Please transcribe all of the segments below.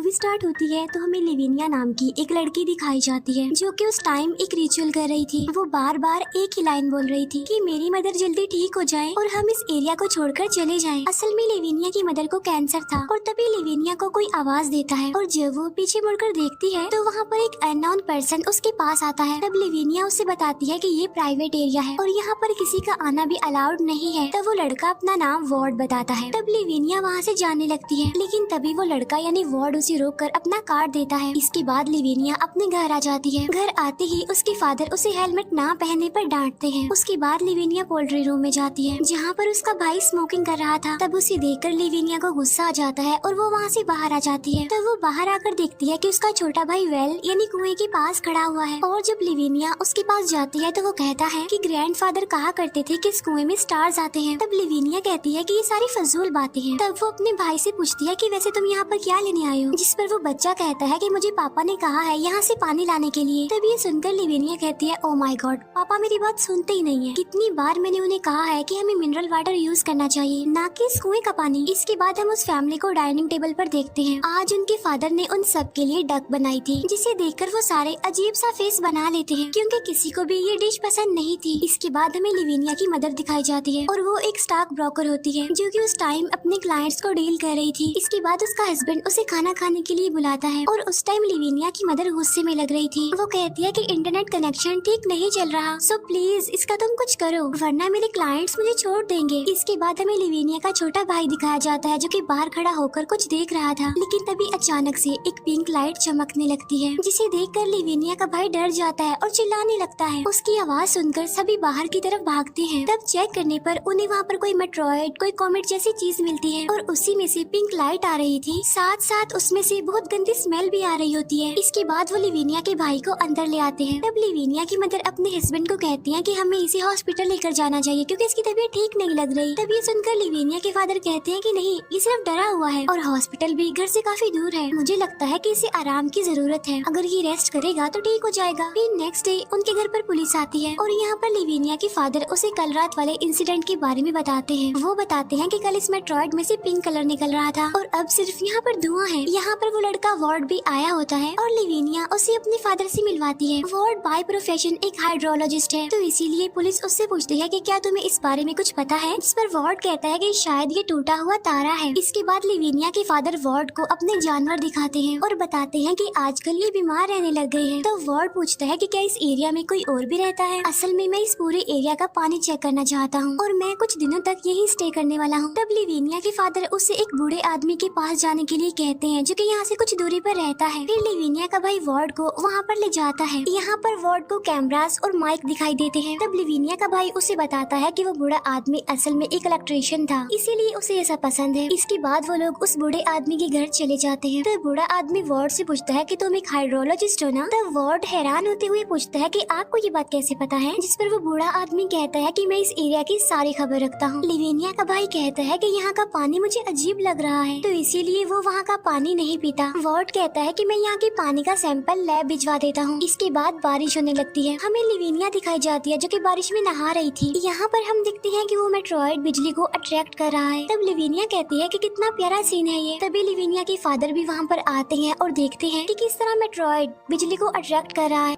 Movie start होती है तो हमें लिविनिया नाम की एक लड़की दिखाई जाती है जो कि उस टाइम एक रिचुअल कर रही थी। वो बार बार एक ही लाइन बोल रही थी कि मेरी मदर जल्दी ठीक हो जाए और हम इस एरिया को छोड़कर चले जाएं। असल में लिविनिया की मदर को कैंसर था और तभी लिविनिया को कोई आवाज देता है और जब वो पीछे मुड़कर देखती है तो वहाँ पर एक अननोन पर्सन उसके पास आता है। तब लिविनिया उससे बताती है कि ये प्राइवेट एरिया है और यहाँ पर किसी का आना भी अलाउड नहीं है। तब वो लड़का अपना नाम वार्ड बताता है। तब लिविनिया वहाँ से जाने लगती है, लेकिन तभी वो लड़का यानी वार्ड उसे रोककर अपना कार्ड देता है। इसके बाद लिविनिया अपने घर आ जाती है। घर आते ही उसके फादर उसे हेलमेट ना पहनने पर डांटते हैं। उसके बाद लिविनिया पोल्ट्री रूम में जाती है जहाँ पर उसका भाई स्मोकिंग कर रहा था। तब उसे देखकर लिविनिया को गुस्सा आ जाता है और वो वहाँ से बाहर आ जाती है। तब वो बाहर आकर देखती है कि उसका छोटा भाई वेल यानी कुएं के पास खड़ा हुआ है और जब लिविनिया उसके पास जाती है तो वो कहता है कि ग्रैंडफादर कहा करते थे कि इस कुएं में स्टार्स आते हैं। तब लिविनिया कहती है कि ये सारी फजूल बातें हैं। तब वो अपने भाई से पूछती है कि वैसे तुम यहाँ पर क्या लेने आए हो, जिस पर वो बच्चा कहता है कि मुझे पापा ने कहा है यहाँ से पानी लाने के लिए। तब ये सुनकर लिविनिया कहती है, ओ माय गॉड, पापा मेरी बात सुनते ही नहीं है। कितनी बार मैंने उन्हें कहा है कि हमें मिनरल वाटर यूज करना चाहिए, ना कि इस कुएं का पानी। इसके बाद हम उस फैमिली को डाइनिंग टेबल पर देखते हैं। आज उनके फादर ने उन सब के लिए डक बनाई थी, जिसे देखकर वो सारे अजीब सा फेस बना लेते हैं क्योंकि किसी को भी ये डिश पसंद नहीं थी। इसके बाद हमें लिविनिया की मदर दिखाई जाती है और वो एक स्टॉक ब्रोकर होती है जो कि उस टाइम अपने क्लाइंट्स को डील कर रही थी। इसके बाद उसका हस्बैंड उसे खाना खाने के लिए बुलाता है और उस टाइम लिविनिया की मदर गुस्से में लग रही थी। वो कहती है कि इंटरनेट कनेक्शन ठीक नहीं चल रहा, सो प्लीज इसका तुम कुछ करो वरना मेरे क्लाइंट्स मुझे छोड़ देंगे। इसके बाद हमें लिविनिया का छोटा भाई दिखाया जाता है जो कि बाहर खड़ा होकर कुछ देख रहा था, लेकिन तभी अचानक से एक पिंक लाइट चमकने लगती है जिसे देखकर लिविनिया का भाई डर जाता है और चिल्लाने लगता है। उसकी आवाज सुनकर सभी बाहर की तरफ भागते हैं। तब चेक करने पर उन्हें वहाँ पर कोई मेट्रॉइड कोई कॉमेट जैसी चीज मिलती है और उसी में से पिंक लाइट आ रही थी, साथ साथ उसमें से बहुत गंदी स्मेल भी आ रही होती है। इसके बाद वो लिविनिया के भाई को अंदर ले आते हैं। तब लिविनिया की मदर अपने हस्बैंड को कहती है कि हमें इसे हॉस्पिटल लेकर जाना चाहिए क्योंकि इसकी तबीयत ठीक नहीं लग रही। तब ये सुनकर लिविनिया के फादर कहते हैं कि नहीं, ये सिर्फ डरा हुआ है और हॉस्पिटल भी घर से काफी दूर है। मुझे लगता है कि इसे आराम की जरूरत है, अगर ये रेस्ट करेगा तो ठीक हो जाएगा। फिर नेक्स्ट डे उनके घर पर पुलिस आती है और यहाँ पर लिविनिया के फादर उसे कल रात वाले इंसिडेंट के बारे में बताते हैं। वो बताते हैं कि कल इस मेट्रॉइड में से पिंक कलर निकल रहा था और अब सिर्फ यहाँ पर धुआं है। यहाँ पर वो लड़का वार्ड भी आया होता है और लिविनिया उसे अपने फादर से मिलवाती है। वार्ड बाय प्रोफेशन एक हाइड्रोलॉजिस्ट है, तो इसीलिए पुलिस उससे पूछती है कि क्या तुम्हें इस बारे में कुछ पता है, जिस पर वार्ड कहता है कि शायद ये टूटा हुआ तारा है। इसके बाद लिविनिया के फादर वार्ड को अपने जानवर दिखाते हैं और बताते हैं कि आजकल ये बीमार रहने लग गए हैं। तो वार्ड पूछता है कि क्या इस एरिया में कोई और भी रहता है। असल में मैं इस पूरे एरिया का पानी चेक करना चाहता हूँ और मैं कुछ दिनों तक यही स्टे करने वाला हूँ। तब लिविनिया के फादर उससे एक बूढ़े आदमी के पास जाने के लिए कहते हैं जो कि यहाँ से कुछ दूरी पर रहता है। फिर लिविनिया का भाई वार्ड को वहाँ पर ले जाता है। यहाँ पर वार्ड को कैमरास और माइक दिखाई देते हैं। तब लिविनिया का भाई उसे बताता है कि वो बूढ़ा आदमी असल में एक इलेक्ट्रिशियन था, इसीलिए उसे ऐसा पसंद है। इसके बाद वो लोग उस बूढ़े आदमी के घर चले जाते हैं। तो बूढ़ा आदमी वार्ड से पूछता है कि तुम एक हाइड्रोलॉजिस्ट हो ना। तब वार्ड हैरान होते हुए पूछता है कि आपको ये बात कैसे पता है, जिस पर वो बूढ़ा आदमी कहता है कि मैं इस एरिया की सारी खबर रखता हूँ। लिविनिया का भाई कहता है कि यहाँ का पानी मुझे अजीब लग रहा है, तो इसीलिए वो वहाँ का पानी नहीं पीता। वार्ड कहता है कि मैं यहाँ के पानी का सैंपल लैब भिजवा देता हूँ। इसके बाद बारिश होने लगती है। हमें लिविनिया दिखाई जाती है जो कि बारिश में नहा रही थी। यहाँ पर हम देखते हैं कि वो मेट्रॉइड बिजली को अट्रैक्ट कर रहा है। तब लिविनिया कहती है कि कितना प्यारा सीन है ये। तभी लिविनिया के फादर भी वहाँ पर आते हैं और देखते हैं कि किस तरह मेट्रॉइड बिजली को अट्रैक्ट कर रहा है।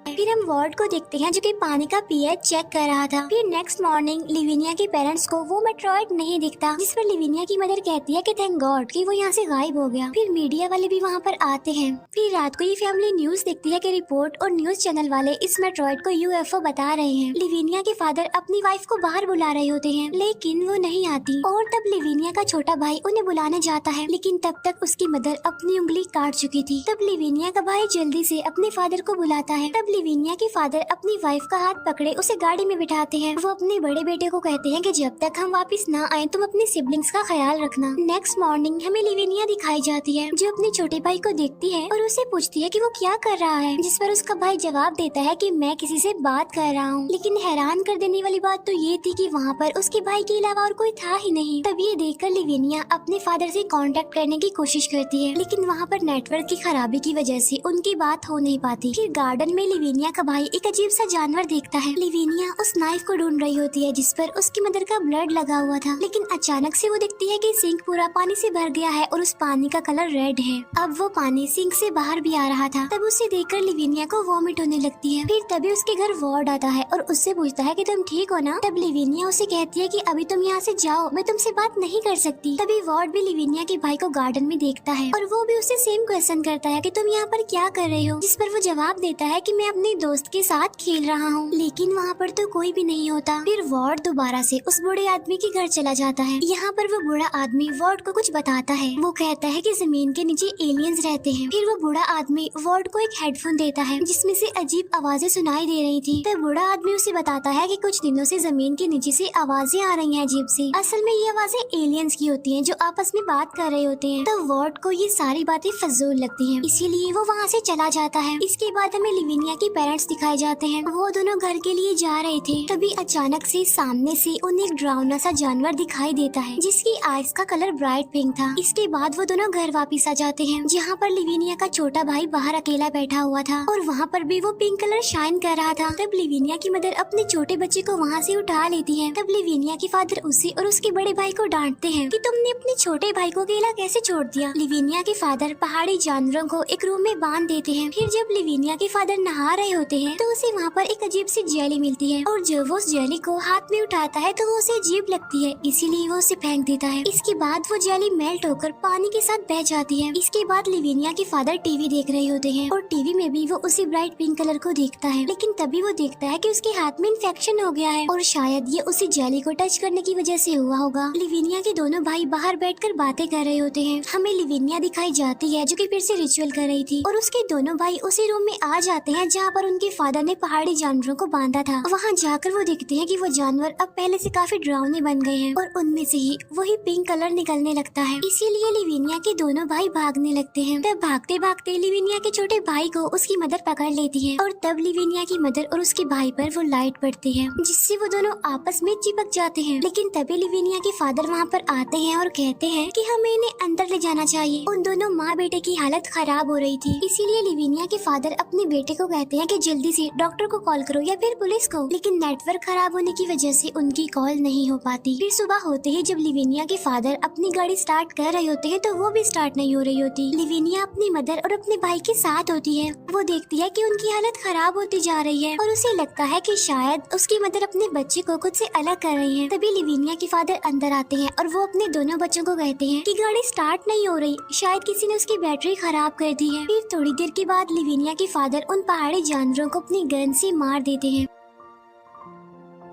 फिर हम वार्ड को देखते हैं जो कि पानी का पीएच चेक कर रहा था। फिर नेक्स्ट मॉर्निंग लिविनिया के पेरेंट्स को वो मेट्रॉइड नहीं दिखता, जिस पर लिविनिया की मदर कहती है कि थैंक गॉड कि वो यहाँ से गायब हो गया। फिर मीडिया वाले भी वहाँ पर आते हैं। फिर रात को ये फैमिली न्यूज देखती है कि रिपोर्ट और न्यूज चैनल वाले इस मेट्रॉइड को यूएफओ बता रहे हैं। लिविनिया के फादर अपनी वाइफ को बाहर बुला रहे होते हैं, लेकिन वो नहीं आती और तब लिविनिया का छोटा भाई उन्हें बुलाने जाता है, लेकिन तब तक उसकी मदर अपनी उंगली काट चुकी थी। तब लिविनिया का भाई जल्दी से अपने फादर को बुलाता है। तब लिविनिया के फादर अपनी वाइफ का हाथ पकड़े उसे गाड़ी में बिठाते हैं। वो अपने बड़े बेटे को कहते हैं कि जब तक हम वापस ना आए तुम अपने सिबलिंग्स का ख्याल रखना। नेक्स्ट मॉर्निंग हमें लिविनिया दिखाई जाती है जो अपने छोटे भाई को देखती है और उसे पूछती है कि वो क्या कर रहा है, जिस पर उसका भाई जवाब देता है कि मैं किसी से बात कर रहा हूँ। लेकिन हैरान कर देने वाली बात तो ये थी कि वहाँ पर उसके भाई के अलावा और कोई था ही नहीं। तब ये देखकर लिविनिया अपने फादर से कांटेक्ट करने की कोशिश करती है, लेकिन वहाँ पर नेटवर्क की खराबी की वजह से उनकी बात हो नहीं पाती। फिर गार्डन में लिविनिया लिविनिया का भाई एक अजीब सा जानवर देखता है। लिविनिया उस नाइफ को ढूंढ रही होती है जिस पर उसकी मदर का ब्लड लगा हुआ था, लेकिन अचानक से वो देखती है कि सिंक पूरा पानी से भर गया है और उस पानी का कलर रेड है। अब वो पानी सिंक से बाहर भी आ रहा था। तब उसे देखकर लिविनिया को वॉमिट होने लगती है। फिर तभी उसके घर वार्ड आता है और उससे पूछता है कि तुम ठीक हो ना। तब लिविनिया उसे कहती है कि अभी तुम यहाँ से जाओ, मैं तुमसे बात नहीं कर सकती। तभी वार्ड भी लिविनिया के भाई को गार्डन में देखता है और वो भी उसे सेम क्वेश्चन करता है कि तुम यहाँ पर क्या कर रहे हो, जिस पर वो जवाब देता है कि मैं अपने दोस्त के साथ खेल रहा हूँ, लेकिन वहाँ पर तो कोई भी नहीं होता। फिर वार्ड दोबारा से उस बूढ़े आदमी के घर चला जाता है। यहाँ पर वो बूढ़ा आदमी वार्ड को कुछ बताता है। वो कहता है कि जमीन के नीचे एलियंस रहते हैं। फिर वो बूढ़ा आदमी वार्ड को एक हेडफोन देता है जिसमें से अजीब आवाजें सुनाई दे रही थी। तब बूढ़ा आदमी उसे बताता है कि कुछ दिनों से जमीन के नीचे से आवाजें आ रही हैं अजीब सी। असल में ये आवाजें एलियंस की होती हैं जो आपस में बात कर रहे होते हैं। तो वार्ड को ये सारी बातें फजूल लगती हैं, इसीलिए वो वहाँ से चला जाता है। इसके बाद हमें लिविनिया के पेरेंट्स दिखाए जाते हैं। वो दोनों घर के लिए जा रहे थे, तभी अचानक से सामने से उन्हें एक डरावना सा जानवर दिखाई देता है जिसकी आइज का कलर ब्राइट पिंक था। इसके बाद वो दोनों घर वापस आ जाते हैं जहाँ पर लिविनिया का छोटा भाई बाहर अकेला बैठा हुआ था और वहाँ पर भी वो पिंक कलर शाइन कर रहा था। तब लिविनिया की मदर अपने छोटे बच्चे को वहाँ से उठा लेती है। तब लिविनिया के फादर उसे और उसके बड़े भाई को डांटते हैं कि तुमने अपने छोटे भाई को अकेला कैसे छोड़ दिया। लिविनिया के फादर पहाड़ी जानवरों को एक रूम में बांध देते हैं। फिर जब लिविनिया के फादर नहा रहे होते हैं तो उसे वहाँ पर एक अजीब सी जेली मिलती है और जब वो उस जेली को हाथ में उठाता है तो वो उसे अजीब लगती है, इसीलिए वो उसे फेंक देता है। इसके बाद वो जेली मेल्ट होकर पानी के साथ बह जाती है। इसके बाद लिविनिया के फादर टीवी देख रहे होते हैं और टीवी में भी वो उसी ब्राइट पिंक कलर को देखता है, लेकिन तभी वो देखता है कि उसके हाथ में इन्फेक्शन हो गया है और शायद ये उसी जेली को टच करने की वजह से हुआ होगा। लिविनिया के दोनों भाई बाहर बैठकर बातें कर रहे होते हैं। हमें लिविनिया दिखाई जाती है जो कि फिर से रिचुअल कर रही थी और उसके दोनों भाई उसी रूम में आ जाते हैं जहाँ पर उनके फादर ने पहाड़ी जानवरों को बांधा था। वहाँ जाकर वो देखते हैं कि वो जानवर अब पहले से काफी डरावने बन गए हैं और उनमें से ही वही पिंक कलर निकलने लगता है। इसीलिए लिविनिया के दोनों भाई भागने लगते हैं। तब भागते भागते लिविनिया के छोटे भाई को उसकी मदर पकड़ लेती है और तब लिविनिया की मदर और उसके भाई पर वो लाइट पड़ती है जिससे वो दोनों आपस में चिपक जाते हैं। लेकिन तभी लिविनिया के फादर वहाँ पर आते हैं और कहते हैं कि हमें इन्हें अंदर ले जाना चाहिए। उन दोनों माँ बेटे की हालत खराब हो रही थी, इसीलिए लिविनिया के फादर अपने बेटे को कहते हैं कि जल्दी से डॉक्टर को कॉल करो या फिर पुलिस को, लेकिन नेटवर्क खराब होने की वजह से उनकी कॉल नहीं हो पाती। फिर सुबह होते ही जब लिविनिया के फादर अपनी गाड़ी स्टार्ट कर रहे होते हैं तो वो भी स्टार्ट नहीं हो रही होती। लिविनिया अपनी मदर और अपने भाई के साथ होती है। वो देखती है कि उनकी हालत खराब होती जा रही है और उसे लगता है कि शायद उसकी मदर अपने बच्चे को खुद से अलग कर रही है। तभी लिविनिया के फादर अंदर आते हैं और वो अपने दोनों बच्चों को कहते हैं कि गाड़ी स्टार्ट नहीं हो रही, शायद किसी ने उसकी बैटरी खराब कर दी है। फिर थोड़ी देर के बाद लिविनिया के फादर उन पहाड़ी जानवरों को अपनी गन से मार देते हैं।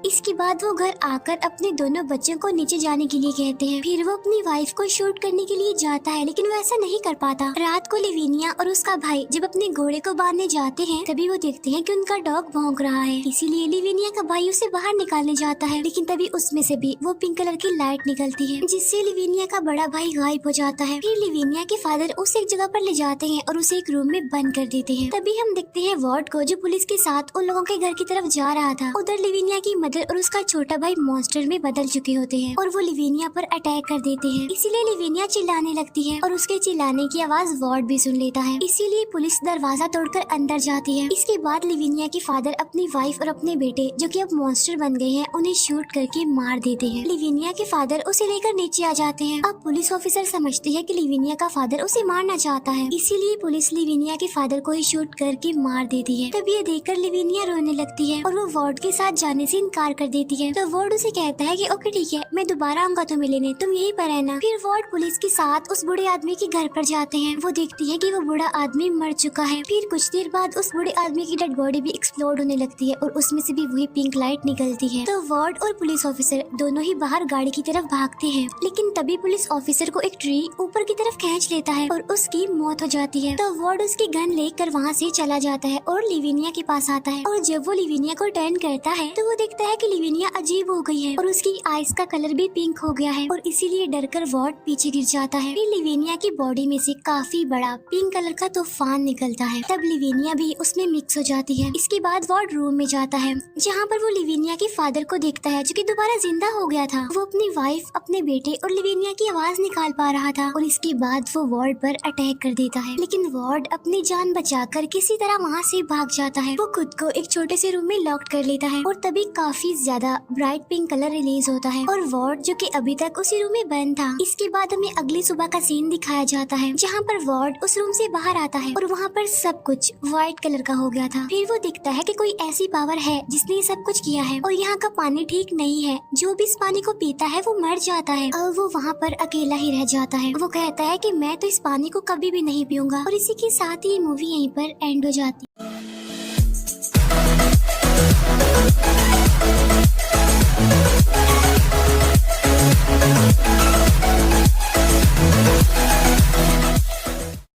इसके बाद वो घर आकर अपने दोनों बच्चों को नीचे जाने के लिए कहते हैं। फिर वो अपनी वाइफ को शूट करने के लिए जाता है, लेकिन वो ऐसा नहीं कर पाता। रात को लिविनिया और उसका भाई जब अपने घोड़े को बांधने जाते हैं तभी वो देखते हैं कि उनका डॉग भौंक रहा है, इसीलिए लिविनिया का भाई उसे बाहर निकालने जाता है, लेकिन तभी उसमें से भी वो पिंक कलर की लाइट निकलती है जिससे लिविनिया का बड़ा भाई गायब हो जाता है। फिर लिविनिया के फादर उसे एक जगह पर ले जाते हैं और उसे एक रूम में बंद कर देते हैं। तभी हम देखते हैं वार्ड को जो पुलिस के साथ उन लोगों के घर की तरफ जा रहा था। उधर लिविनिया की मदर और उसका छोटा भाई मॉन्स्टर में बदल चुके होते हैं और वो लिविनिया पर अटैक कर देते हैं, इसीलिए लिविनिया चिल्लाने लगती है और उसके चिल्लाने की आवाज वार्ड भी सुन लेता है, इसीलिए पुलिस दरवाजा तोड़कर अंदर जाती है। इसके बाद लिविनिया के फादर अपनी वाइफ और अपने बेटे जो कि अब मॉन्स्टर बन गए हैं उन्हें शूट करके मार देते हैं। लिविनिया के फादर उसे लेकर नीचे आ जाते हैं। अब पुलिस ऑफिसर समझते हैं कि लिविनिया का फादर उसे मारना चाहता है, इसीलिए पुलिस लिविनिया के फादर को ही शूट करके मार देती है। तब ये देखकर लिविनिया रोने लगती है और वो वार्ड के साथ जाने से इनकार कर देती है। तो वार्ड उसे कहता है कि ओके ठीक है, मैं दोबारा आऊंगा तुम्हें लेने, तुम यहीं पर रहना। फिर वार्ड पुलिस के साथ उस बूढ़े आदमी के घर पर जाते हैं। वो देखती है कि वो बूढ़ा आदमी मर चुका है। फिर कुछ देर बाद उस बूढ़े आदमी की डेड बॉडी भी एक्सप्लोड होने लगती है और उसमें से भी वही पिंक लाइट निकलती है। तो वार्ड और पुलिस ऑफिसर दोनों ही बाहर गाड़ी की तरफ भागते हैं, लेकिन तभी पुलिस ऑफिसर को एक ट्री ऊपर की तरफ खींच लेता है और उसकी मौत हो जाती है। तो वार्ड उसकी गन लेकर वहाँ से चला जाता है और लिविनिया के पास आता है और जब वो लिविनिया को टर्न करता है तो वो देखता है कि लिविनिया अजीब हो गई है और उसकी आइस का कलर भी पिंक हो गया है और इसीलिए डरकर वॉर्ड पीछे गिर जाता है। फिर लिविनिया की बॉडी में से काफी बड़ा पिंक कलर का तूफान निकलता है। तब लिविनिया भी उसमें मिक्स हो जाती है। इसके बाद वॉर्ड रूम में जाता है जहाँ पर वो लिविनिया के फादर को देखता है जो कि दोबारा जिंदा हो गया था। वो अपनी वाइफ, अपने बेटे और लिविनिया की आवाज निकाल पा रहा था और इसके बाद वो वॉर्ड पर अटैक कर देता है। लेकिन वॉर्ड अपनी जान बचाकर किसी तरह वहाँ से भाग जाता है। वो खुद को एक छोटे से रूम में लॉक कर लेता है और तभी काफी ज्यादा ब्राइट पिंक कलर रिलीज होता है और वॉर्ड जो कि अभी तक उसी रूम में बंद था। इसके बाद हमें अगली सुबह का सीन दिखाया जाता है जहाँ पर वॉर्ड उस रूम से बाहर आता है और वहाँ पर सब कुछ व्हाइट कलर का हो गया था। फिर वो दिखता है कि कोई ऐसी पावर है जिसने ये सब कुछ किया है और यहाँ का पानी ठीक नहीं है। जो भी इस पानी को पीता है वो मर जाता है और वो वहाँ पर अकेला ही रह जाता है। वो कहता है कि मैं तो इस पानी को कभी भी नहीं पीऊंगा और इसी के साथ ही मूवी यहीं पर एंड हो जाती है।